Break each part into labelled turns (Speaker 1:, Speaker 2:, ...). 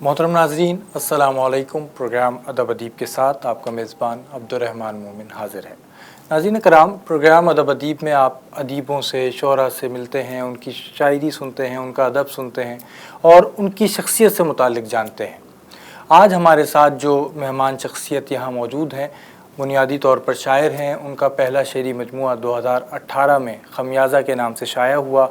Speaker 1: محترم ناظرین السلام علیکم۔ پروگرام ادب ادیب کے ساتھ آپ کا میزبان عبدالرحمن مومن حاضر ہے۔ ناظرین کرام، پروگرام ادب ادیب میں آپ ادیبوں سے، شعراء سے ملتے ہیں، ان کی شاعری سنتے ہیں، ان کا ادب سنتے ہیں اور ان کی شخصیت سے متعلق جانتے ہیں۔ آج ہمارے ساتھ جو مہمان شخصیت یہاں موجود ہیں بنیادی طور پر شاعر ہیں۔ ان کا پہلا شعری مجموعہ 2018 میں خمیازہ کے نام سے شائع ہوا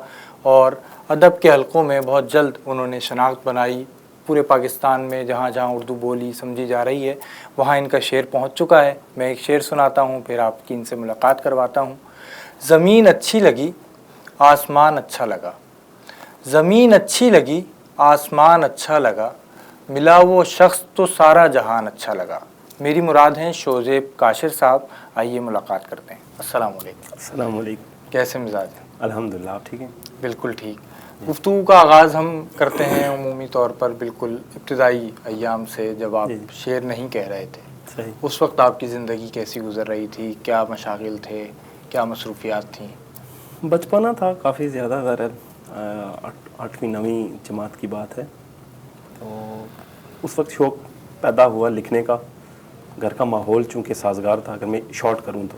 Speaker 1: اور ادب کے حلقوں میں بہت جلد انہوں نے شناخت بنائی۔ پورے پاکستان میں جہاں جہاں اردو بولی سمجھی جا رہی ہے وہاں ان کا شعر پہنچ چکا ہے۔ میں ایک شعر سناتا ہوں، پھر آپ کی ان سے ملاقات کرواتا ہوں۔ زمین اچھی لگی، آسمان اچھا لگا، زمین اچھی لگی، آسمان اچھا لگا، ملا وہ شخص تو سارا جہان اچھا لگا۔ میری مراد ہیں شوزیب کاشر صاحب۔ آئیے ملاقات کرتے ہیں۔ السلام علیکم۔
Speaker 2: السلام علیکم۔
Speaker 1: کیسے مزاج ہیں؟
Speaker 2: الحمدللہ، آپ ٹھیک ہیں؟
Speaker 1: بالکل ٹھیک۔ گفتگو کا آغاز ہم کرتے ہیں عمومی طور پر بالکل ابتدائی ایام سے، جب آپ شعر نہیں کہہ رہے تھے۔
Speaker 2: صحیح۔
Speaker 1: اس وقت آپ کی زندگی کیسی گزر رہی تھی؟ کیا مشاغل تھے؟ کیا مصروفیات تھیں؟
Speaker 2: بچپنا تھا کافی زیادہ، ذرا 8ویں 9ویں جماعت کی بات ہے، تو اس وقت شوق پیدا ہوا لکھنے کا۔ گھر کا ماحول چونکہ سازگار تھا، اگر میں شارٹ کروں تو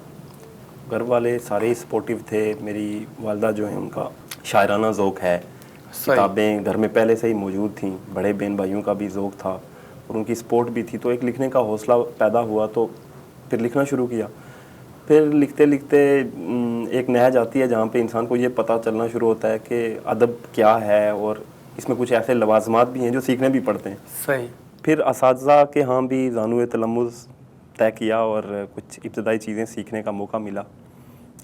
Speaker 2: گھر والے سارے سپورٹیو تھے۔ میری والدہ جو ہیں ان کا شاعرانہ ذوق ہے، کتابیں گھر میں پہلے سے ہی موجود تھیں، بڑے بہن بھائیوں کا بھی ذوق تھا اور ان کی سپورٹ بھی تھی، تو ایک لکھنے کا حوصلہ پیدا ہوا، تو پھر لکھنا شروع کیا۔ پھر لکھتے لکھتے ایک نہج آتی ہے جہاں پہ انسان کو یہ پتہ چلنا شروع ہوتا ہے کہ ادب کیا ہے، اور اس میں کچھ ایسے لوازمات بھی ہیں جو سیکھنے بھی پڑتے ہیں۔
Speaker 1: صحیح۔
Speaker 2: پھر اساتذہ کے ہاں بھی زانو تلمذ طے کیا اور کچھ ابتدائی چیزیں سیکھنے کا موقع ملا۔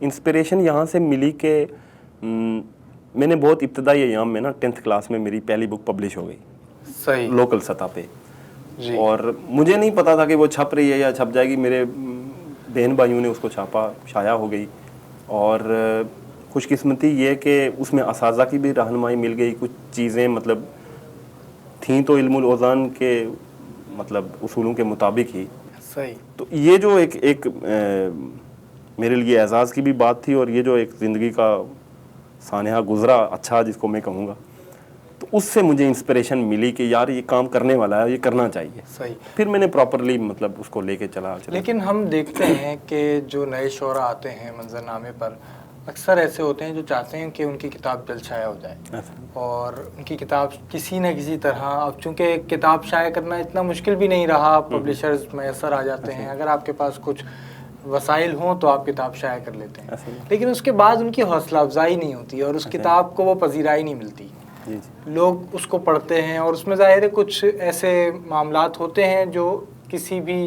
Speaker 2: انسپریشن یہاں سے ملی کہ میں نے بہت ابتدائی ایام میں 10th کلاس میں میری پہلی بک پبلش ہو گئی،
Speaker 1: صحیح،
Speaker 2: لوکل سطح پہ،
Speaker 1: جی۔
Speaker 2: اور مجھے نہیں پتا تھا کہ وہ چھپ رہی ہے یا چھپ جائے گی۔ میرے بہن بھائیوں نے اس کو چھاپا، شائع ہو گئی، اور خوش قسمتی یہ کہ اس میں اساتذہ کی بھی رہنمائی مل گئی۔ کچھ چیزیں مطلب تھیں تو علم الاوزان کے مطلب اصولوں کے مطابق ہی۔
Speaker 1: صحیح۔
Speaker 2: تو یہ جو ایک میرے لیے اعزاز کی بھی بات تھی، اور یہ جو ایک زندگی کا سانحہ گزرا اچھا جس کو میں کہوں گا، تو اس سے مجھے انسپریشن ملی کہ یار یہ کام کرنے والا ہے، یہ کرنا چاہیے۔
Speaker 1: صحیح۔
Speaker 2: پھر میں نے پراپرلی مطلب اس کو لے کے چلا۔
Speaker 1: لیکن ہم دیکھتے ہیں کہ جو نئے شعراء آتے ہیں منظرنامے پر، اکثر ایسے ہوتے ہیں جو چاہتے ہیں کہ ان کی کتاب جلد شائع ہو جائے، اور ان کی کتاب کسی نہ کسی طرح، اب چونکہ کتاب شائع کرنا اتنا مشکل بھی نہیں رہا، پبلشرز میسر آ جاتے ہیں، اگر آپ کے پاس کچھ وسائل ہوں تو آپ کتاب شائع کر لیتے ہیں، لیکن اس کے بعد ان کی حوصلہ افزائی نہیں ہوتی اور اس کتاب کو وہ پذیرائی نہیں ملتی۔ لوگ اس کو پڑھتے ہیں اور اس میں ظاہر ہے کچھ ایسے معاملات ہوتے ہیں جو کسی بھی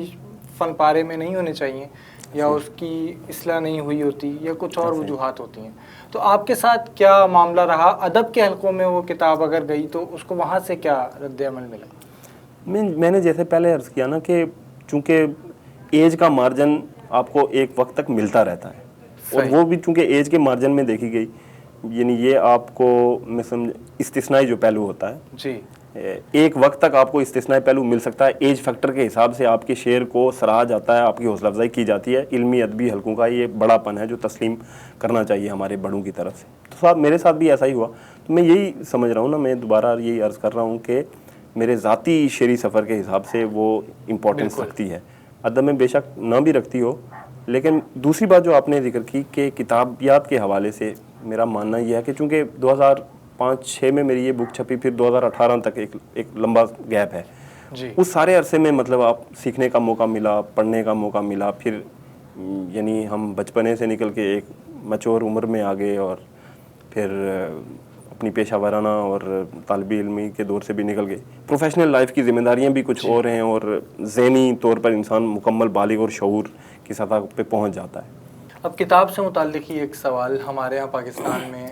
Speaker 1: فن پارے میں نہیں ہونے چاہیے، یا اس کی اصلاح نہیں ہوئی ہوتی، یا کچھ اور وجوہات ہوتی ہیں۔ تو آپ کے ساتھ کیا معاملہ رہا؟ ادب کے حلقوں میں وہ کتاب اگر گئی تو اس کو وہاں سے کیا رد عمل ملا؟
Speaker 2: میں نے جیسے پہلے عرض کیا نا کہ چونکہ ایج کا مارجن آپ کو ایک وقت تک ملتا رہتا ہے، اور وہ بھی چونکہ ایج کے مارجن میں دیکھی گئی، یعنی یہ آپ کو میں سمجھ استثنائی جو پہلو ہوتا ہے،
Speaker 1: جی،
Speaker 2: ایک وقت تک آپ کو استثنائی پہلو مل سکتا ہے، ایج فیکٹر کے حساب سے آپ کے شعر کو سراہا جاتا ہے، آپ کی حوصلہ افزائی کی جاتی ہے۔ علمی ادبی حلقوں کا یہ بڑا پن ہے جو تسلیم کرنا چاہیے ہمارے بڑوں کی طرف سے۔ تو میرے ساتھ بھی ایسا ہی ہوا۔ تو میں یہی سمجھ رہا ہوں نا، میں دوبارہ یہی عرض کر رہا ہوں کہ میرے ذاتی شعری سفر کے حساب سے وہ امپورٹنس رکھتی ہے، ادب میں بے شک نہ بھی رکھتی ہو۔ لیکن دوسری بات جو آپ نے ذکر کی کہ کتابیات کے حوالے سے میرا ماننا یہ ہے کہ چونکہ 2005-06 میں میری یہ بک چھپی، پھر 2018 تک ایک لمبا گیپ ہے، اس سارے عرصے میں مطلب آپ سیکھنے کا موقع ملا، پڑھنے کا موقع ملا، پھر یعنی ہم بچپنے سے نکل کے ایک میچور عمر میں آ گئے، اور پھر اپنی پیشہ ورانہ اور طالب علمی کے دور سے بھی نکل گئے، پروفیشنل لائف کی ذمہ داریاں بھی کچھ اور ہیں، اور ذہنی طور پر انسان مکمل بالغ اور شعور کی سطح پہ پہنچ جاتا ہے۔
Speaker 1: اب کتاب سے متعلق ہی ایک سوال، ہمارے یہاں پاکستان میں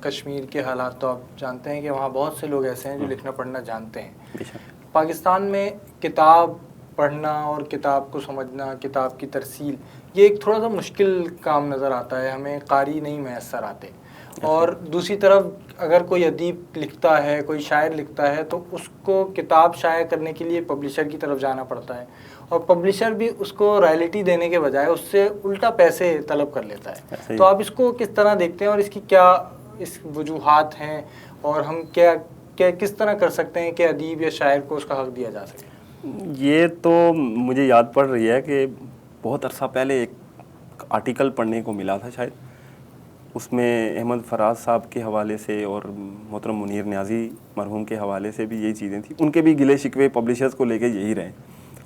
Speaker 1: کشمیر کے حالات تو آپ جانتے ہیں کہ وہاں بہت سے لوگ ایسے ہیں جو لکھنا پڑھنا جانتے ہیں۔ پاکستان میں کتاب پڑھنا اور کتاب کو سمجھنا، کتاب کی ترسیل، یہ ایک تھوڑا سا مشکل کام نظر آتا ہے، ہمیں قاری نہیں میسر آتے۔ اور دوسری طرف اگر کوئی ادیب لکھتا ہے، کوئی شاعر لکھتا ہے، تو اس کو کتاب شائع کرنے کے لیے پبلشر کی طرف جانا پڑتا ہے، اور پبلشر بھی اس کو رائلٹی دینے کے بجائے اس سے الٹا پیسے طلب کر لیتا ہے۔ تو آپ اس کو کس طرح دیکھتے ہیں، اور اس کی کیا وجوہات ہیں، اور ہم کیا کس طرح کر سکتے ہیں کہ ادیب یا شاعر کو اس کا حق دیا جا سکے؟
Speaker 2: یہ تو مجھے یاد پڑ رہی ہے کہ بہت عرصہ پہلے ایک آرٹیکل پڑھنے کو ملا تھا شاید، اس میں احمد فراز صاحب کے حوالے سے اور محترم منیر نیازی مرحوم کے حوالے سے بھی یہی چیزیں تھیں. ان کے بھی گلے شکوے پبلشرز کو لے کے یہی رہے،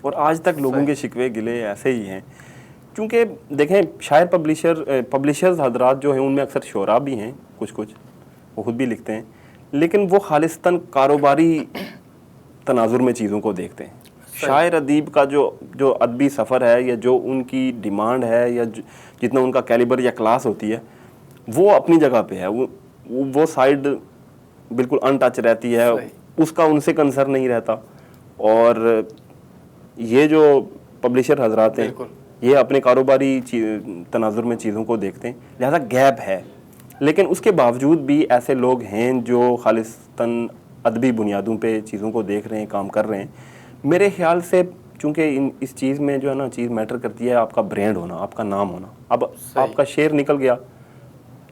Speaker 2: اور آج تک لوگوں کے شکوے گلے ایسے ہی ہیں. کیونکہ دیکھیں شاعر پبلشرز حضرات جو ہیں ان میں اکثر شعراء بھی ہیں، کچھ وہ خود بھی لکھتے ہیں، لیکن وہ خالصتاً کاروباری تناظر میں چیزوں کو دیکھتے ہیں. شاعر ادیب کا جو ادبی سفر ہے یا جو ان کی ڈیمانڈ ہے یا جتنا ان کا کیلیبر یا کلاس ہوتی ہے وہ اپنی جگہ پہ ہے. وہ سائیڈ بالکل ان ٹچ رہتی ہے، اس کا ان سے کنسرن نہیں رہتا. اور یہ جو پبلشر حضرات ہیں یہ اپنے کاروباری تناظر میں چیزوں کو دیکھتے ہیں، لہذا گیپ ہے. لیکن اس کے باوجود بھی ایسے لوگ ہیں جو خالصتاً ادبی بنیادوں پہ چیزوں کو دیکھ رہے ہیں، کام کر رہے ہیں. میرے خیال سے چونکہ اس چیز میں جو ہے نا چیز میٹر کرتی ہے آپ کا برانڈ ہونا، آپ کا نام ہونا. اب آپ کا شعر نکل گیا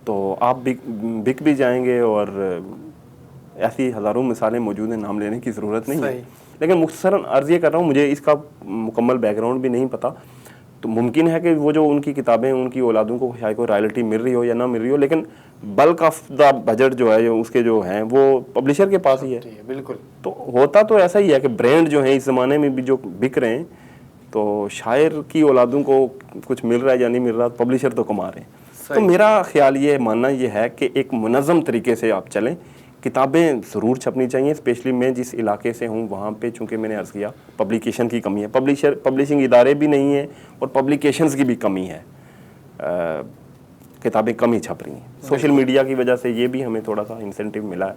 Speaker 2: تو آپ بک بھی جائیں گے، اور ایسی ہزاروں مثالیں موجود ہیں، نام لینے کی ضرورت نہیں ہے. لیکن مختصراً عرض یہ کر رہا ہوں، مجھے اس کا مکمل بیک گراؤنڈ بھی نہیں پتہ، تو ممکن ہے کہ وہ جو ان کی کتابیں ان کی اولادوں کو شاید کو رائلٹی مل رہی ہو یا نہ مل رہی ہو، لیکن بلک آف دا بجٹ جو ہے اس کے جو ہیں وہ پبلشر کے پاس ہی ہے.
Speaker 1: بالکل.
Speaker 2: تو ہوتا تو ایسا ہی ہے کہ برانڈ جو ہیں اس زمانے میں بھی جو بک رہے ہیں، تو شاعر کی اولادوں کو کچھ مل رہا ہے یا نہیں مل رہا، پبلشر تو کما رہے ہیں. تو میرا خیال یہ ماننا یہ ہے کہ ایک منظم طریقے سے آپ چلیں. کتابیں ضرور چھپنی چاہیے، اسپیشلی میں جس علاقے سے ہوں وہاں پہ چونکہ میں نے عرض کیا پبلیکیشن کی کمی ہے، پبلشنگ ادارے بھی نہیں ہیں اور پبلیکیشنز کی بھی کمی ہے، کتابیں کم ہی چھپ رہی ہیں. سوشل میڈیا کی وجہ سے یہ بھی ہمیں تھوڑا سا انسینٹیو ملا ہے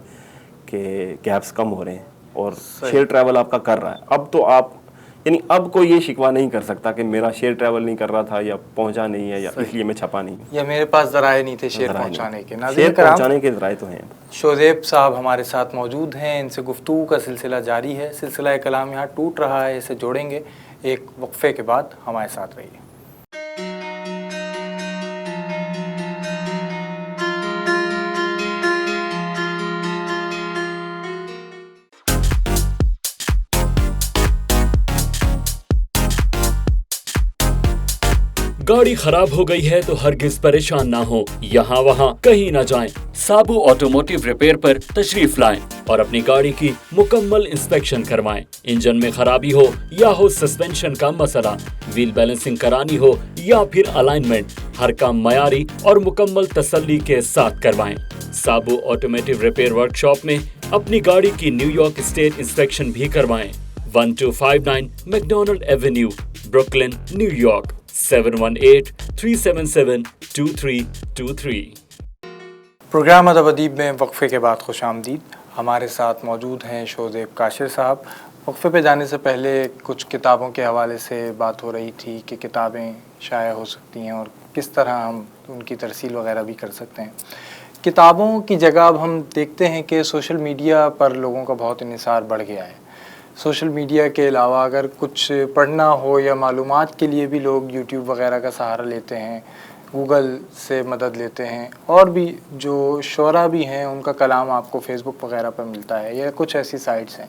Speaker 2: کہ گیپس کم ہو رہے ہیں اور شیئر ٹریول آپ کا کر رہا ہے. اب تو آپ یعنی اب کوئی یہ شکوہ نہیں کر سکتا کہ میرا شیئر ٹریول نہیں کر رہا تھا یا پہنچا نہیں ہے یا اس لیے میں چھپا نہیں،
Speaker 1: یا میرے پاس ذرائع نہیں تھے شیئر پہنچانے کے.
Speaker 2: شیئر پہنچانے کے ذرائع تو ہیں.
Speaker 1: شوذیب صاحب ہمارے ساتھ موجود ہیں، ان سے گفتگو کا سلسلہ جاری ہے. سلسلہ کلام یہاں ٹوٹ رہا ہے، اسے جوڑیں گے ایک وقفے کے بعد. ہمارے ساتھ رہیے.
Speaker 3: گاڑی خراب ہو گئی ہے تو ہرگز پریشان نہ ہو، یہاں وہاں کہیں نہ جائیں. سابو آٹوموٹیو ریپیئر پر تشریف لائیں اور اپنی گاڑی کی مکمل انسپیکشن کروائیں. انجن میں خرابی ہو یا ہو سسپینشن کا مسئلہ، ویل بیلنسنگ کرانی ہو یا پھر الائنمنٹ، ہر کام معیاری اور مکمل تسلی کے ساتھ کروائیں. سابو آٹوموٹیو ریپیئر ورکشاپ میں اپنی گاڑی کی نیو یارک اسٹیٹ انسپیکشن بھی کروائیں. 1259 McDonald avenue, Brooklyn, New York. 718-377-2323.
Speaker 1: Program ادب ادیب میں وقفے کے بعد خوش آمدید. ہمارے ساتھ موجود ہیں شوذیب کاشر صاحب. وقفے پہ جانے سے پہلے کچھ کتابوں کے حوالے سے بات ہو رہی تھی کہ کتابیں شائع ہو سکتی ہیں اور کس طرح ہم ان کی ترسیل وغیرہ بھی کر سکتے ہیں. کتابوں کی جگہ اب ہم دیکھتے ہیں کہ سوشل میڈیا پر لوگوں کا بہت انحصار بڑھ گیا ہے. سوشل میڈیا کے علاوہ اگر کچھ پڑھنا ہو یا معلومات کے لیے بھی لوگ یوٹیوب وغیرہ کا سہارا لیتے ہیں، گوگل سے مدد لیتے ہیں، اور بھی جو شعراء بھی ہیں ان کا کلام آپ کو فیس بک وغیرہ پر ملتا ہے یا کچھ ایسی سائٹس ہیں.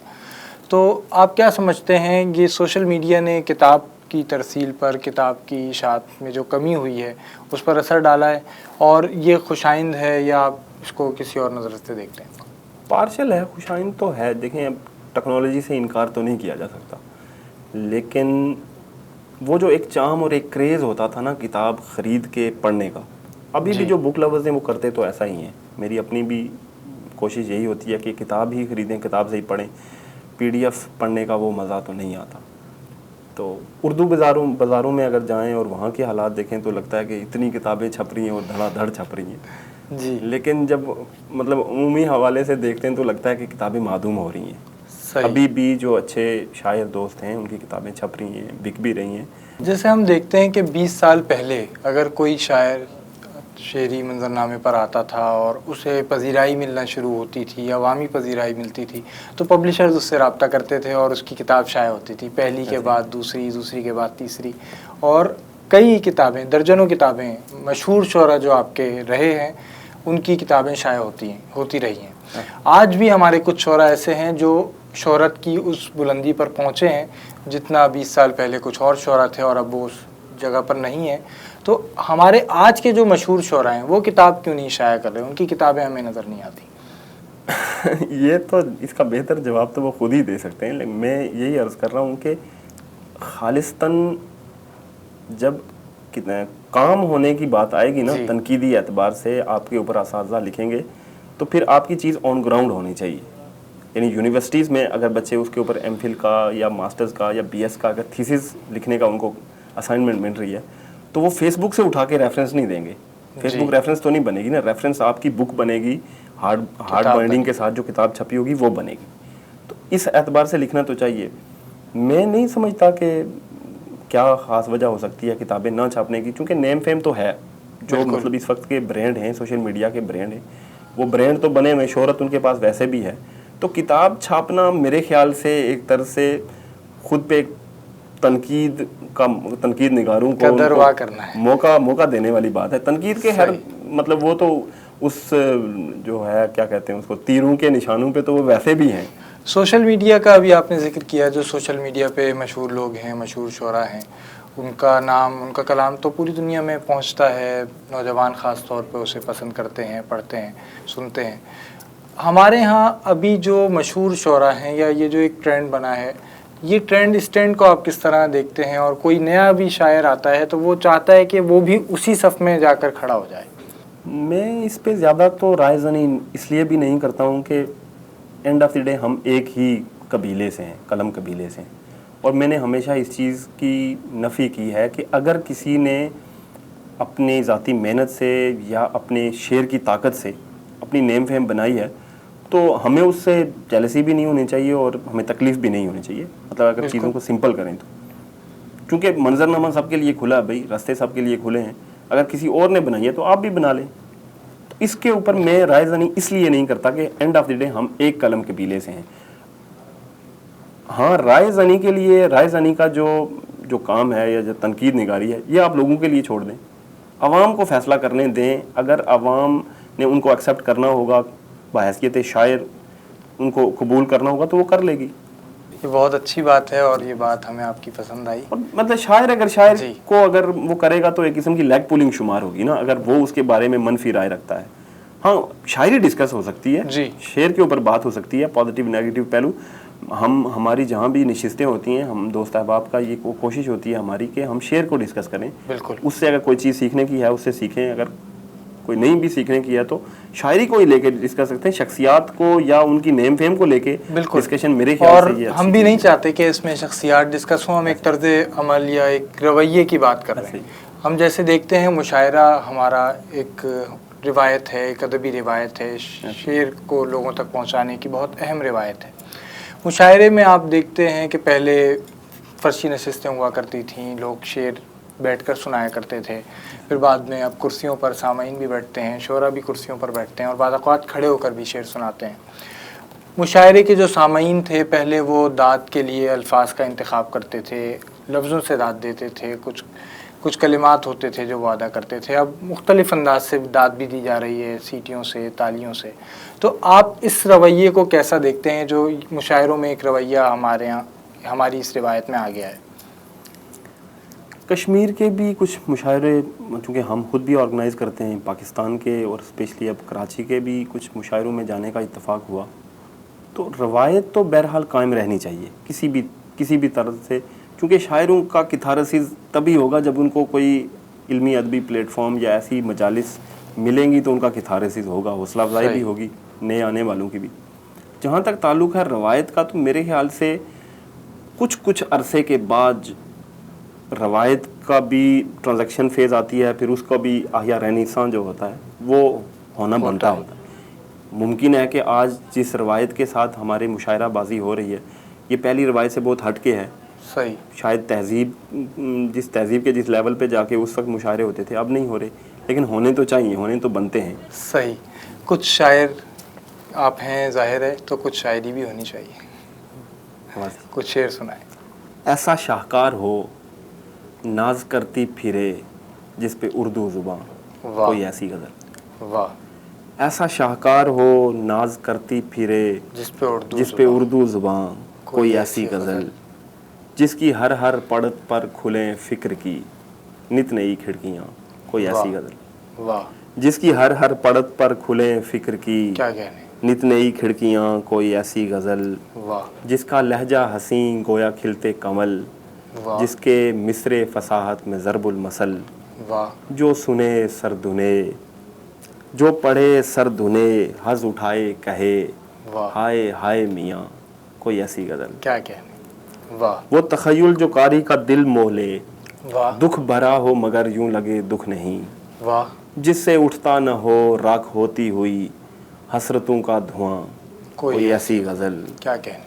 Speaker 1: تو آپ کیا سمجھتے ہیں یہ سوشل میڈیا نے کتاب کی ترسیل پر، کتاب کی اشاعت میں جو کمی ہوئی ہے اس پر اثر ڈالا ہے، اور یہ خوشائند ہے یا آپ اس کو کسی اور نظر سے دیکھتے ہیں؟
Speaker 2: پارشل ہے، خوشائند تو ہے. دیکھیں ٹیکنالوجی سے انکار تو نہیں کیا جا سکتا، لیکن وہ جو ایک چام اور ایک کریز ہوتا تھا نا کتاب خرید کے پڑھنے کا، ابھی بھی جو بک لورز ہیں وہ کرتے تو ایسا ہی ہیں. میری اپنی بھی کوشش یہی ہوتی ہے کہ کتاب ہی خریدیں، کتاب سے ہی پڑھیں. پی ڈی ایف پڑھنے کا وہ مزہ تو نہیں آتا. تو اردو بازاروں میں اگر جائیں اور وہاں کے حالات دیکھیں تو لگتا ہے کہ اتنی کتابیں چھپ رہی ہیں اور دھڑا دھڑ چھپ رہی ہیں
Speaker 1: جی.
Speaker 2: لیکن جب مطلب عمومی حوالے سے دیکھتے ہیں تو لگتا ہے کہ کتابیں معدوم ہو رہی ہیں. ابھی بھی جو اچھے شاعر دوست ہیں ان کی کتابیں چھپ رہی ہیں، بک بھی رہی ہیں.
Speaker 1: جیسے ہم دیکھتے ہیں کہ 20 سال پہلے اگر کوئی شاعر شعری منظرنامے پر آتا تھا اور اسے پذیرائی ملنا شروع ہوتی تھی، عوامی پذیرائی ملتی تھی، تو پبلشرز اس سے رابطہ کرتے تھے اور اس کی کتاب شائع ہوتی تھی. پہلی کے بعد دوسری، دوسری کے بعد تیسری، اور کئی کتابیں، درجنوں کتابیں، مشہور شعراء جو آپ کے رہے ہیں ان کی کتابیں شائع ہوتی رہی ہیں. آج بھی ہمارے کچھ شعراء ایسے ہیں جو شہرت کی اس بلندی پر پہنچے ہیں جتنا 20 سال پہلے کچھ اور شعراء تھے اور اب وہ اس جگہ پر نہیں ہیں. تو ہمارے آج کے جو مشہور شعراء ہیں وہ کتاب کیوں نہیں شائع کر رہے؟ ان کی کتابیں ہمیں نظر نہیں آتی.
Speaker 2: یہ تو اس کا بہتر جواب تو وہ خود ہی دے سکتے ہیں، لیکن میں یہی عرض کر رہا ہوں کہ خالصتاً جب کام ہونے کی بات آئے گی نا، تنقیدی اعتبار سے آپ کے اوپر اساتذہ لکھیں گے تو پھر آپ کی چیز آن گراؤنڈ ہونی چاہیے. یعنی یونیورسٹیز میں اگر بچے اس کے اوپر ایم فل کا یا ماسٹرز کا یا بی ایس کا اگر تھیسس لکھنے کا ان کو اسائنمنٹ مل رہی ہے تو وہ فیس بک سے اٹھا کے ریفرنس نہیں دیں گے. فیس بک ریفرنس تو نہیں بنے گی نا، ریفرنس آپ کی بک بنے گی، ہارڈ بائنڈنگ کے ساتھ جو کتاب چھپی ہوگی وہ بنے گی. تو اس اعتبار سے لکھنا تو چاہیے. میں نہیں سمجھتا کہ کیا خاص وجہ ہو سکتی ہے کتابیں نہ چھاپنے کی، چونکہ نیم فیم تو ہے. جو مطلب اس وقت کے برانڈ ہیں، سوشل میڈیا کے برانڈ ہیں، وہ برانڈ تو بنے ہوئے، شہرت ان کے پاس ویسے بھی ہے. تو کتاب چھاپنا میرے خیال سے ایک طرح سے خود پہ ایک تنقید نگاروں کو موقع دینے والی بات ہے. تنقید کے ہر مطلب وہ تو اس جو ہے کیا کہتے ہیں اس کو، تیروں کے نشانوں پہ تو وہ ویسے بھی ہیں.
Speaker 1: سوشل میڈیا کا ابھی آپ نے ذکر کیا، جو سوشل میڈیا پہ مشہور لوگ ہیں، مشہور شعراء ہیں، ان کا نام، ان کا کلام تو پوری دنیا میں پہنچتا ہے. نوجوان خاص طور پہ اسے پسند کرتے ہیں، پڑھتے ہیں، سنتے ہیں. ہمارے ہاں ابھی جو مشہور شعراء ہیں یا یہ جو ایک ٹرینڈ بنا ہے، یہ ٹرینڈ، اس ٹرینڈ کو آپ کس طرح دیکھتے ہیں؟ اور کوئی نیا بھی شاعر آتا ہے تو وہ چاہتا ہے کہ وہ بھی اسی صف میں جا کر کھڑا ہو جائے.
Speaker 2: میں اس پہ زیادہ تو رائے زنی اس لیے بھی نہیں کرتا ہوں کہ اینڈ آف دی ڈے ہم ایک ہی قبیلے سے ہیں، قلم قبیلے سے ہیں. اور میں نے ہمیشہ اس چیز کی نفی کی ہے کہ اگر کسی نے اپنی ذاتی محنت سے یا اپنے شعر کی طاقت سے اپنی نیم فیم بنائی ہے تو ہمیں اس سے جیلسی بھی نہیں ہونی چاہیے اور ہمیں تکلیف بھی نہیں ہونی چاہیے. مطلب اگر چیزوں کو سمپل کریں تو، کیونکہ منظرنامہ سب کے لیے کھلا ہے بھائی، راستے سب کے لیے کھلے ہیں. اگر کسی اور نے بنائی ہے تو آپ بھی بنا لیں. تو اس کے اوپر میں رائے زنی اس لیے نہیں کرتا کہ اینڈ آف دی ڈے ہم ایک قلم قبیلے سے ہیں. ہاں، رائے زنی کے لیے، رائے زنی کا جو کام ہے یا جو تنقید نگاری ہے، یہ آپ لوگوں کے لیے چھوڑ دیں، عوام کو فیصلہ کرنے دیں. اگر عوام نے ان کو ایکسیپٹ کرنا ہوگا، بحیثیت شاعر ان کو قبول کرنا ہوگا تو وہ کر لے گی.
Speaker 1: یہ بہت اچھی بات ہے اور یہ بات ہمیں آپ کی پسند آئی.
Speaker 2: مطلب شاعر کو اگر وہ کرے گا تو ایک قسم کی لیگ پولنگ شمار ہوگی نا، اگر وہ اس کے بارے میں منفی رائے رکھتا ہے. ہاں، شاعری ڈسکس ہو سکتی ہے، شعر کے اوپر بات ہو سکتی ہے، پازیٹیو نیگیٹو پہلو. ہماری جہاں بھی نشستیں ہوتی ہیں، ہم دوست احباب کا یہ کوشش ہوتی ہے ہماری کہ ہم شعر کو ڈسکس کریں.
Speaker 1: بالکل.
Speaker 2: اس سے اگر کوئی چیز سیکھنے کی ہے اس سے سیکھیں، اگر کوئی نہیں بھی سیکھنے کی ہے تو شاعری کو ہی لے کے ڈسکس کرتے ہیں. شخصیات کو یا ان کی نیم فیم کو لے کے ڈسکشن میرے خیال سے یہ،
Speaker 1: اور ہم بھی نہیں چاہتے کہ اس میں شخصیات ڈسکس ہوں. ہم ایک طرز عمل یا ایک رویے کی بات کر رہے ہیں. ہم جیسے دیکھتے ہیں مشاعرہ ہمارا ایک روایت ہے، ایک ادبی روایت ہے، شعر کو لوگوں تک پہنچانے کی بہت اہم روایت ہے. مشاعرے میں آپ دیکھتے ہیں کہ پہلے فرشی نشستیں ہوا کرتی تھیں، لوگ شعر بیٹھ کر سنایا کرتے تھے. پھر بعد میں اب کرسیوں پر سامعین بھی بیٹھتے ہیں، شعراء بھی کرسیوں پر بیٹھتے ہیں اور بعض اوقات کھڑے ہو کر بھی شعر سناتے ہیں. مشاعرے کے جو سامعین تھے پہلے وہ داد کے لیے الفاظ کا انتخاب کرتے تھے، لفظوں سے داد دیتے تھے، کچھ کلمات ہوتے تھے جو وہ ادا کرتے تھے. اب مختلف انداز سے داد بھی دی جا رہی ہے، سیٹیوں سے، تالیوں سے. تو آپ اس رویے کو کیسا دیکھتے ہیں جو مشاعروں میں ایک رویہ ہمارے یہاں، ہماری اس روایت میں آ گیا ہے؟
Speaker 2: کشمیر کے بھی کچھ مشاعرے، چونکہ ہم خود بھی آرگنائز کرتے ہیں، پاکستان کے اور اسپیشلی اب کراچی کے بھی کچھ مشاعروں میں جانے کا اتفاق ہوا. تو روایت تو بہرحال قائم رہنی چاہیے کسی بھی طرح سے، کیونکہ شاعروں کا کتھارسس تبھی ہوگا جب ان کو کوئی علمی ادبی پلیٹ فارم یا ایسی مجالس ملیں گی تو ان کا کتھارسس ہوگا، حوصلہ افزائی بھی ہوگی نئے آنے والوں کی بھی. جہاں تک تعلق ہے روایت کا تو میرے خیال سے کچھ عرصے کے بعد روایت کا بھی ٹرانزیکشن فیز آتی ہے، پھر اس کو بھی احیا رینیسان جو ہوتا ہے وہ ہونا بنتا ہوتا ہے. ممکن ہے کہ آج جس روایت کے ساتھ ہمارے مشاعرہ بازی ہو رہی ہے یہ پہلی روایت سے بہت ہٹ کے ہے.
Speaker 1: صحیح.
Speaker 2: شاید جس تہذیب کے جس لیول پہ جا کے اس وقت مشاعرے ہوتے تھے اب نہیں ہو رہے، لیکن ہونے تو چاہیے، ہونے تو بنتے ہیں.
Speaker 1: صحیح. کچھ شاعر آپ ہیں ظاہر ہے، تو کچھ شاعری بھی ہونی چاہیے. کچھ شعر سنائیں.
Speaker 2: ایسا شاہکار ہو ناز کرتی پھرے جس پہ اردو زباں، کوئی ایسی غزل.
Speaker 1: واہ.
Speaker 2: ایسا شاہکار ہو ناز کرتی پھرے
Speaker 1: جس
Speaker 2: پہ اردو زباں کوئی ایسی غزل جس کی ہر ہر پڑت پر کھلیں فکر کی نت نئی کھڑکیاں کوئی ایسی غزل
Speaker 1: واہ
Speaker 2: جس کی ہر ہر پڑت پر کھلیں فکر کی
Speaker 1: کیا کہنے
Speaker 2: نت نئی کھڑکیاں کوئی ایسی غزل
Speaker 1: واہ
Speaker 2: جس کا لہجہ حسین گویا کھلتے کمل
Speaker 1: واہ
Speaker 2: جس کے مصرے فصاحت میں ضرب المثل
Speaker 1: واہ
Speaker 2: جو سنے سر دھنے جو پڑھے سر دھنے حز اٹھائے کہے
Speaker 1: واہ
Speaker 2: ہائے ہائے میاں کوئی ایسی غزل
Speaker 1: کیا کہنے واہ
Speaker 2: وہ تخیل جو قاری کا دل موہ لے
Speaker 1: واہ
Speaker 2: دکھ بھرا ہو مگر یوں لگے دکھ نہیں
Speaker 1: واہ
Speaker 2: جس سے اٹھتا نہ ہو راکھ ہوتی ہوئی حسرتوں کا دھواں کوئی ایسی غزل
Speaker 1: کیا کہنے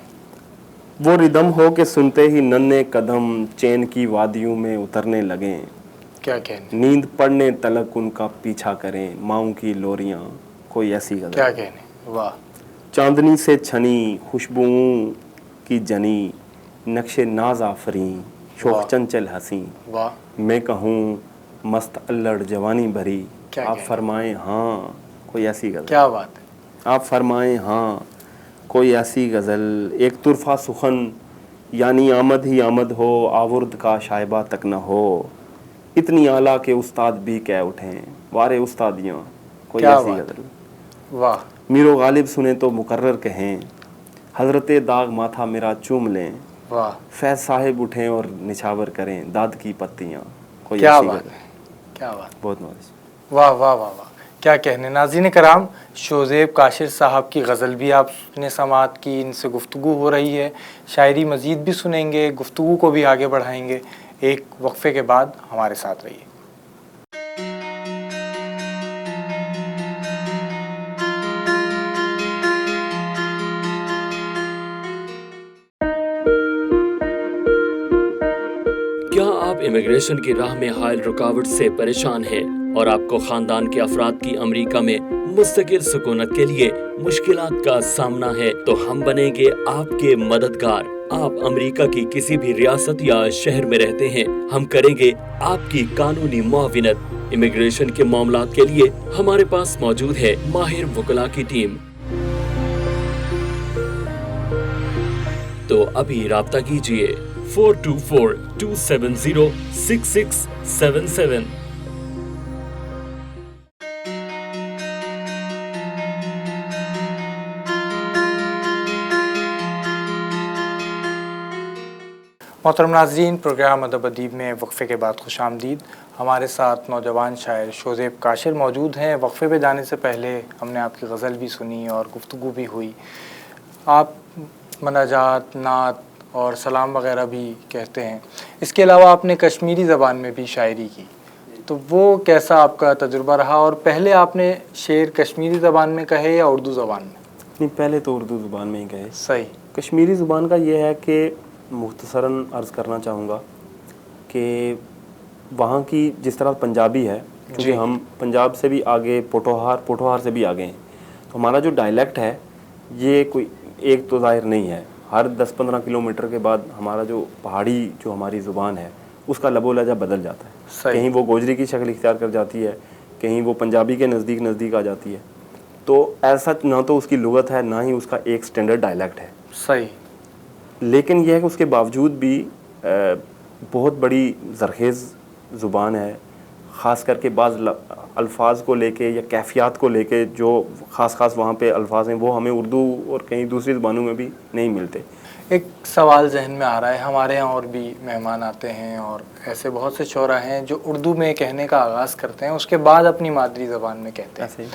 Speaker 2: وہ ردم ہو کہ سنتے ہی ننھے قدم چین کی وادیوں میں اترنے لگیں
Speaker 1: کیا کہنے
Speaker 2: نیند پڑنے تلک ان کا پیچھا کریں ماؤں کی لوریاں کوئی ایسی غزل
Speaker 1: کیا کہنے واہ
Speaker 2: چاندنی سے چھنی خوشبوؤں کی جنی نقش ناز آفریں شوق چنچل ہنسی
Speaker 1: واہ
Speaker 2: میں کہوں مست الڑ جوانی بھری
Speaker 1: کیا
Speaker 2: آپ
Speaker 1: کہنا؟
Speaker 2: فرمائیں ہاں کوئی ایسی غزل
Speaker 1: کیا بات ہے
Speaker 2: آپ فرمائیں ہاں کوئی ایسی غزل ایک طرفہ سخن یعنی آمد ہی آمد ہو آورد کا شائبہ تک نہ ہو اتنی اعلیٰ کہ استاد بھی کہہ اٹھیں وارے استادیاں کوئی
Speaker 1: کیا
Speaker 2: ایسی
Speaker 1: بات
Speaker 2: غزل
Speaker 1: واہ
Speaker 2: میر و غالب سنیں تو مقرر کہیں حضرت داغ ماتھا میرا چوم لیں
Speaker 1: واہ
Speaker 2: فیض صاحب اٹھیں اور نچھاور کریں داد کی پتیاں کوئی
Speaker 1: کیا
Speaker 2: ایسی
Speaker 1: بات
Speaker 2: غزل
Speaker 1: ہے کیا بات
Speaker 2: بہت نوازش
Speaker 1: واہ واہ واہ واہ کیا کہنے ناظرین کرام شوزیب کاشر صاحب کی غزل بھی آپ نے سماعت کی ان سے گفتگو ہو رہی ہے شاعری مزید بھی سنیں گے گفتگو کو بھی آگے بڑھائیں گے ایک وقفے کے بعد ہمارے ساتھ رہیے
Speaker 3: کیا آپ امیگریشن کی راہ میں حائل رکاوٹ سے پریشان ہیں اور آپ کو خاندان کے افراد کی امریکہ میں مستقل سکونت کے لیے مشکلات کا سامنا ہے تو ہم بنیں گے آپ کے مددگار۔ آپ امریکہ کی کسی بھی ریاست یا شہر میں رہتے ہیں، ہم کریں گے آپ کی قانونی معاونت۔ امیگریشن کے معاملات کے لیے ہمارے پاس موجود ہے ماہر وکلاء کی ٹیم۔ تو ابھی رابطہ کیجئے 4242706677۔
Speaker 1: محترم ناظرین، پروگرام ادب ادیب میں وقفے کے بعد خوش آمدید۔ ہمارے ساتھ نوجوان شاعر شوزیب کاشر موجود ہیں۔ وقفے پہ جانے سے پہلے ہم نے آپ کی غزل بھی سنی اور گفتگو بھی ہوئی۔ آپ مناجات، نعت اور سلام وغیرہ بھی کہتے ہیں۔ اس کے علاوہ آپ نے کشمیری زبان میں بھی شاعری کی، تو وہ کیسا آپ کا تجربہ رہا؟ اور پہلے آپ نے شعر کشمیری زبان میں کہے یا اردو زبان میں؟
Speaker 2: نہیں، پہلے تو اردو زبان میں ہی کہے۔
Speaker 1: صحیح۔
Speaker 2: کشمیری زبان کا یہ ہے کہ مختصراً عرض کرنا چاہوں گا کہ وہاں کی جس طرح پنجابی ہے، کیونکہ ہم پنجاب سے بھی آگے پوٹھوہار سے بھی آگے ہیں، تو ہمارا جو ڈائلیکٹ ہے یہ کوئی ایک تو ظاہر نہیں ہے۔ ہر 10-15 کلومیٹر کے بعد ہمارا جو پہاڑی جو ہماری زبان ہے اس کا لب و لہجہ بدل جاتا ہے۔ کہیں وہ گوجری کی شکل اختیار کر جاتی ہے، کہیں وہ پنجابی کے نزدیک آ جاتی ہے۔ تو ایسا نہ تو اس کی لغت ہے، نہ ہی اس کا ایک سٹینڈرڈ ڈائلیکٹ ہے۔
Speaker 1: صحیح۔
Speaker 2: لیکن یہ ہے کہ اس کے باوجود بھی بہت بڑی زرخیز زبان ہے، خاص کر کے بعض الفاظ کو لے کے یا کیفیات کو لے کے جو خاص وہاں پہ الفاظ ہیں وہ ہمیں اردو اور کہیں دوسری زبانوں میں بھی نہیں ملتے۔
Speaker 1: ایک سوال ذہن میں آ رہا ہے، ہمارے یہاں اور بھی مہمان آتے ہیں اور ایسے بہت سے شعراء ہیں جو اردو میں کہنے کا آغاز کرتے ہیں، اس کے بعد اپنی مادری زبان میں کہتے ہیں۔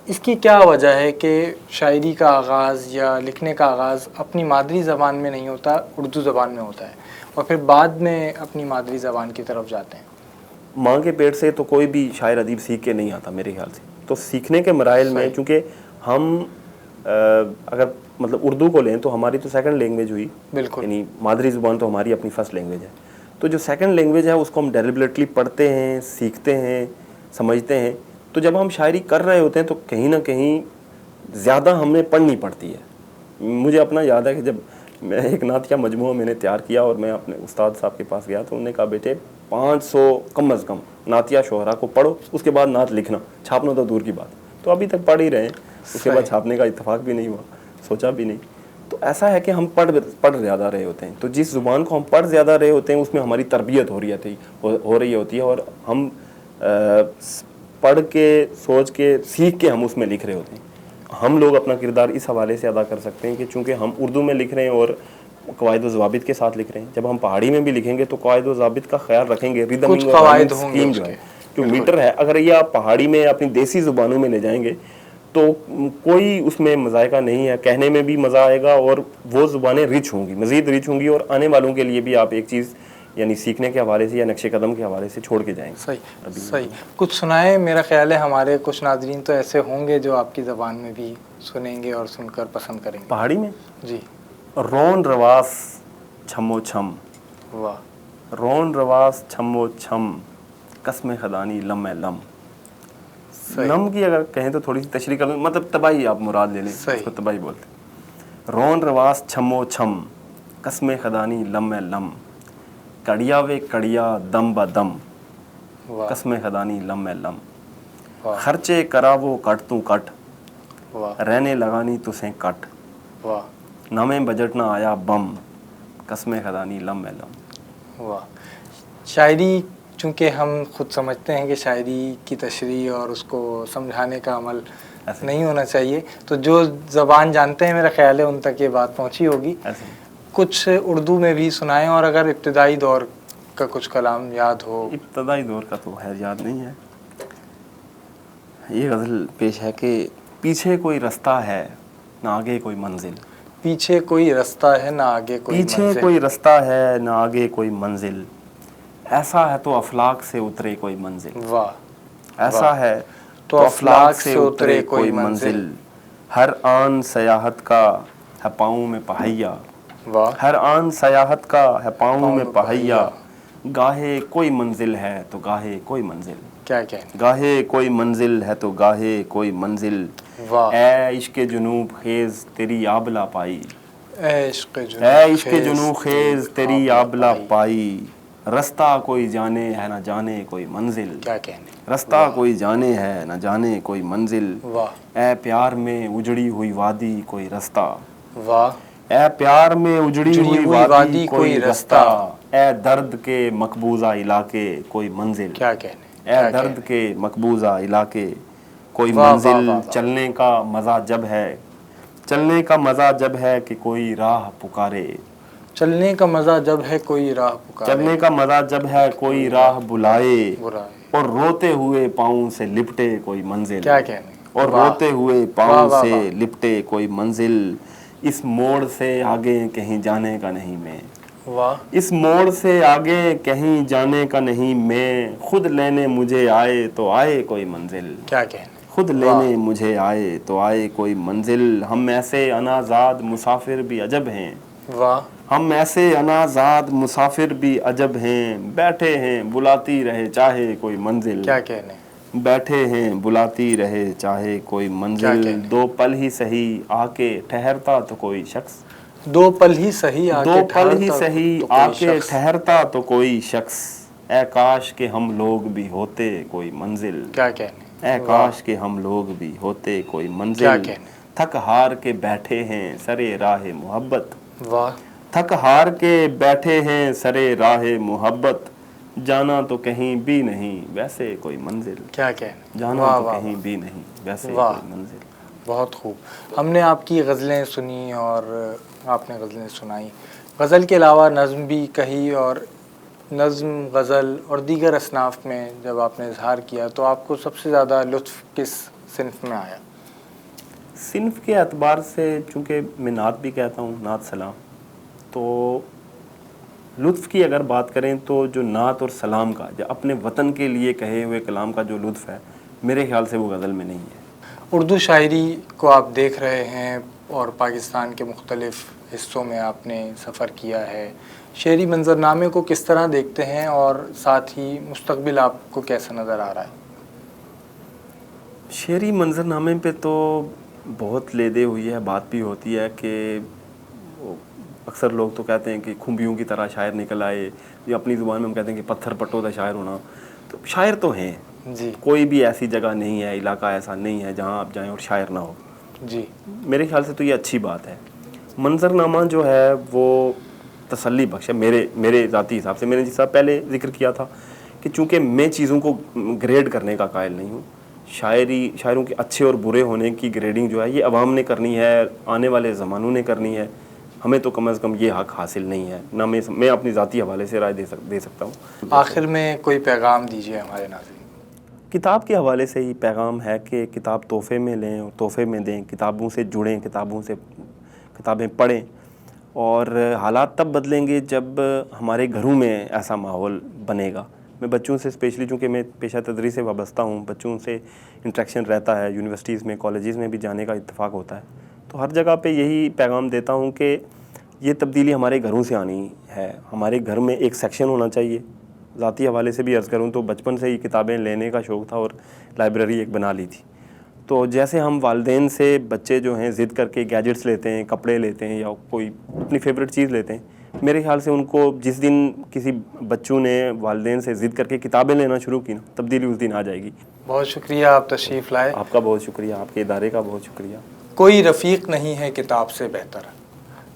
Speaker 1: اس کی کیا وجہ ہے کہ شاعری کا آغاز یا لکھنے کا آغاز اپنی مادری زبان میں نہیں ہوتا، اردو زبان میں ہوتا ہے، اور پھر بعد میں اپنی مادری زبان کی طرف جاتے ہیں؟
Speaker 2: ماں کے پیٹ سے تو کوئی بھی شاعر ادیب سیکھ کے نہیں آتا میرے خیال سے۔ تو سیکھنے کے مراحل میں چونکہ ہم اگر مطلب اردو کو لیں تو ہماری تو سیکنڈ لینگویج ہوئی،
Speaker 1: بالکل،
Speaker 2: یعنی مادری زبان تو ہماری اپنی فرسٹ لینگویج ہے۔ تو جو سیکنڈ لینگویج ہے اس کو ہم ڈیلیبریٹلی پڑھتے ہیں، سیکھتے ہیں، سمجھتے ہیں۔ تو جب ہم شاعری کر رہے ہوتے ہیں تو کہیں نہ کہیں زیادہ ہمیں پڑھنی پڑتی ہے۔ مجھے اپنا یاد ہے کہ جب میں ایک نعتیہ مجموعہ میں نے تیار کیا اور میں اپنے استاد صاحب کے پاس گیا تو انہوں نے کہا بیٹے 500 کم از کم نعتیہ شعراء کو پڑھو، اس کے بعد نعت لکھنا، چھاپنا تو دور کی بات۔ تو ابھی تک پڑھ ہی رہے ہیں, اس کے بعد چھاپنے کا اتفاق بھی نہیں ہوا, سوچا بھی نہیں. تو ایسا ہے کہ ہم پڑھ زیادہ رہے ہوتے ہیں, تو جس زبان کو ہم پڑھ زیادہ رہے ہوتے ہیں اس میں ہماری تربیت ہو رہی ہوتی ہے, اور ہم پڑھ کے سوچ کے سیکھ کے ہم اس میں لکھ رہے ہوتے ہیں. ہم لوگ اپنا کردار اس حوالے سے ادا کر سکتے ہیں کہ چونکہ ہم اردو میں لکھ رہے ہیں اور قواعد و ضوابط کے ساتھ لکھ رہے ہیں, جب ہم پہاڑی میں بھی لکھیں گے تو قواعد و ضوابط کا خیال رکھیں گے.
Speaker 1: کچھ قواعد ہوں گے
Speaker 2: جو ہے, جو میٹر ہے, اگر یہ آپ پہاڑی میں اپنی دیسی زبانوں میں لے جائیں گے تو کوئی اس میں مذائقہ نہیں ہے, کہنے میں بھی مزہ آئے گا اور وہ زبانیں رچ ہوں گی, مزید رچ ہوں گی, اور آنے والوں کے لیے بھی آپ ایک چیز یعنی سیکھنے کے حوالے سے یا نقش قدم کے حوالے سے چھوڑ کے جائیں گے.
Speaker 1: صحیح. کچھ سنائیں, میرا خیال ہے ہمارے کچھ ناظرین تو ایسے ہوں گے جو آپ کی زبان میں بھی سنیں گے اور سن کر پسند کریں گے.
Speaker 2: پہاڑی میں
Speaker 1: جی.
Speaker 2: رون رواس چھمو چھم,
Speaker 1: واہ.
Speaker 2: رون رواس چھمو چھم, قسم خدانی لم لم. لم کی اگر کہیں تو تھوڑی سی تشریح کر دوں, مطلب تباہی آپ مراد لے لیں, اس کو تباہی بولتے ہیں. رون رواس چھمو چھم, قسم خدانی لم لم, کڑیا وے کڑیا دم با دم, قسم خدانی لم لم. خرچے کرا وہ کٹ تو کٹ, رہنے لگانی تو سے کٹ, نامے بجٹ نہ آیا بم, قسم خدانی لم لم.
Speaker 1: واہ. شاعری چونکہ ہم خود سمجھتے ہیں کہ شاعری کی تشریح اور اس کو سمجھانے کا عمل نہیں ہونا چاہیے, تو جو زبان جانتے ہیں میرا خیال ہے ان تک یہ بات پہنچی ہوگی. کچھ اردو میں بھی سنائیں, اور اگر ابتدائی دور کا کچھ کلام یاد ہو.
Speaker 2: ابتدائی دور کا تو خیر یاد نہیں ہے. یہ غزل پیش ہے کہ پیچھے کوئی رستہ ہے نہ آگے کوئی منزل,
Speaker 1: پیچھے کوئی رستہ ہے نہ آگے کوئی منزل,
Speaker 2: پیچھے کوئی رستہ ہے نہ آگے کوئی منزل, ایسا ہے تو افلاک سے اترے کوئی منزل.
Speaker 1: واہ.
Speaker 2: ایسا ہے تو افلاک سے اترے کوئی منزل, ہر آن سیاحت کا ہے پاؤں میں پہیا, ہر آن سیاحت کا ہے پاؤں میں پہیا, گاہے کوئی منزل ہے تو گاہے کوئی منزل.
Speaker 1: کیا کہنے,
Speaker 2: گاہے کوئی منزل ہے تو گاہے کوئی منزل. اے عشق جنوب خیز تیری آبلا پائی,
Speaker 1: اے
Speaker 2: عشق جنوب خیز تیری آبلا پائی, رستہ کوئی جانے ہے نہ جانے کوئی منزل.
Speaker 1: کیا کہنے,
Speaker 2: رستہ کوئی جانے ہے نہ جانے کوئی منزل. اے پیار میں اجڑی ہوئی وادی کوئی رستہ,
Speaker 1: واہ.
Speaker 2: اے پیار میں اجڑی ہوئی وادی کوئی رستہ, اے درد کے مقبوضہ علاقے کوئی منزل.
Speaker 1: کیا کہنے,
Speaker 2: اے درد کے مقبوضہ علاقے کوئی منزل. چلنے کا مزہ جب ہے, چلنے کا مزہ جب ہے کہ کوئی راہ پکارے,
Speaker 1: چلنے کا مزہ جب ہے کوئی راہ پکارے,
Speaker 2: چلنے کا مزہ جب ہے کوئی راہ بلائے, اور روتے ہوئے پاؤں سے لپٹے کوئی منزل.
Speaker 1: کیا کہنے,
Speaker 2: اور روتے ہوئے پاؤں سے لپٹے کوئی منزل. اس موڑ سے آگے کہیں جانے کا نہیں میں, اس موڑ سے آگے کہیں جانے کا نہیں میں, خود لینے مجھے آئے تو آئے کوئی منزل.
Speaker 1: کیا کہنے,
Speaker 2: خود لینے مجھے آئے تو آئے کوئی منزل. ہم ایسے انازاد مسافر بھی عجب ہیں, ہم ایسے انازاد مسافر بھی عجب ہیں, بیٹھے ہیں بلاتی رہے چاہے کوئی منزل.
Speaker 1: کیا کہنے,
Speaker 2: بیٹھے ہیں بلاتی رہے چاہے کوئی منزل. دو پل ہی سہی آ کے ٹھہرتا تو کوئی شخص,
Speaker 1: دو پل ہی صحیح آ
Speaker 2: کے ٹھہرتا تو کوئی شخص. اے کاش کہ ہم لوگ بھی ہوتے کوئی منزل.
Speaker 1: کیا کہنے,
Speaker 2: اے کاش کہ ہم لوگ بھی ہوتے کوئی منزل. تھک ہار کے بیٹھے ہیں سرے راہ محبت, تھک ہار کے بیٹھے ہیں سرے راہ محبت, جانا تو کہیں بھی نہیں ویسے کوئی منزل.
Speaker 1: کیا کہنے,
Speaker 2: جانا تو کہیں بھی نہیں ویسے کوئی منزل.
Speaker 1: بہت خوب. ہم نے آپ کی غزلیں سنی اور آپ نے غزلیں سنائی. غزل کے علاوہ نظم بھی کہی, اور نظم, غزل اور دیگر اصناف میں جب آپ نے اظہار کیا تو آپ کو سب سے زیادہ لطف کس صنف میں آیا؟
Speaker 2: صنف کے اعتبار سے چونکہ میں نعت بھی کہتا ہوں, نعت سلام, تو لطف کی اگر بات کریں تو جو نعت اور سلام کا, جو اپنے وطن کے لیے کہے ہوئے کلام کا جو لطف ہے, میرے خیال سے وہ غزل میں نہیں ہے.
Speaker 1: اردو شاعری کو آپ دیکھ رہے ہیں اور پاکستان کے مختلف حصوں میں آپ نے سفر کیا ہے, شعری منظرنامے کو کس طرح دیکھتے ہیں اور ساتھ ہی مستقبل آپ کو کیسا نظر آ رہا ہے؟
Speaker 2: شعری منظرنامے پہ تو بہت لیدے ہوئی ہے, بات بھی ہوتی ہے کہ اکثر لوگ تو کہتے ہیں کہ کھمبیوں کی طرح شاعر نکل آئے, یا اپنی زبان میں ہم کہتے ہیں کہ پتھر پٹو دا شاعر ہونا. تو شاعر تو ہیں,
Speaker 1: جی
Speaker 2: کوئی بھی ایسی جگہ نہیں ہے, علاقہ ایسا نہیں ہے جہاں آپ جائیں اور شاعر نہ ہو.
Speaker 1: جی
Speaker 2: میرے خیال سے تو یہ اچھی بات ہے. منظرنامہ جو ہے وہ تسلی بخش ہے میرے ذاتی حساب سے. میں نے جس طرح پہلے ذکر کیا تھا کہ چونکہ میں چیزوں کو گریڈ کرنے کا قائل نہیں ہوں, شاعروں کے اچھے اور برے ہونے کی گریڈنگ جو ہے یہ عوام نے کرنی ہے, آنے والے زمانوں نے کرنی ہے. ہمیں تو کم از کم یہ حق حاصل نہیں ہے, نہ میں اپنی ذاتی حوالے سے رائے دے سکتا ہوں.
Speaker 1: آخر میں کوئی پیغام دیجیے ہمارے ناظرین.
Speaker 2: کتاب کے حوالے سے ہی پیغام ہے کہ کتاب تحفے میں لیں اور تحفے میں دیں, کتابوں سے جڑیں, کتابیں پڑھیں. اور حالات تب بدلیں گے جب ہمارے گھروں میں ایسا ماحول بنے گا. میں بچوں سے اسپیشلی, چونکہ میں پیشہ تدریس سے وابستہ ہوں, بچوں سے انٹریکشن رہتا ہے, یونیورسٹیز میں کالجز میں بھی جانے کا اتفاق ہوتا ہے, تو ہر جگہ پہ یہی پیغام دیتا ہوں کہ یہ تبدیلی ہمارے گھروں سے آنی ہے. ہمارے گھر میں ایک سیکشن ہونا چاہیے. ذاتی حوالے سے بھی عرض کروں تو بچپن سے ہی کتابیں لینے کا شوق تھا اور لائبریری ایک بنا لی تھی. تو جیسے ہم والدین سے بچے جو ہیں ضد کر کے گیجٹس لیتے ہیں, کپڑے لیتے ہیں یا کوئی اپنی فیوریٹ چیز لیتے ہیں, میرے خیال سے ان کو جس دن کسی بچوں نے والدین سے ضد کر کے کتابیں لینا شروع کی نا, تبدیلی اس دن آ جائے گی.
Speaker 1: بہت شکریہ, آپ تشریف لائے.
Speaker 2: آپ کا بہت شکریہ, آپ کے ادارے کا بہت شکریہ.
Speaker 1: کوئی رفیق نہیں ہے کتاب سے بہتر.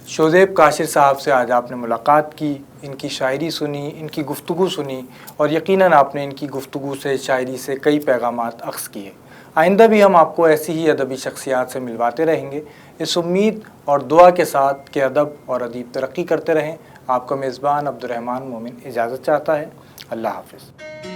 Speaker 1: شوذیب کاشر صاحب سے آج آپ نے ملاقات کی, ان کی شاعری سنی, ان کی گفتگو سنی, اور یقیناً آپ نے ان کی گفتگو سے, شاعری سے کئی پیغامات اخذ کیے. آئندہ بھی ہم آپ کو ایسی ہی ادبی شخصیات سے ملواتے رہیں گے, اس امید اور دعا کے ساتھ کہ ادب اور ادیب ترقی کرتے رہیں. آپ کا میزبان عبد الرحمن مومن اجازت چاہتا ہے. اللہ حافظ.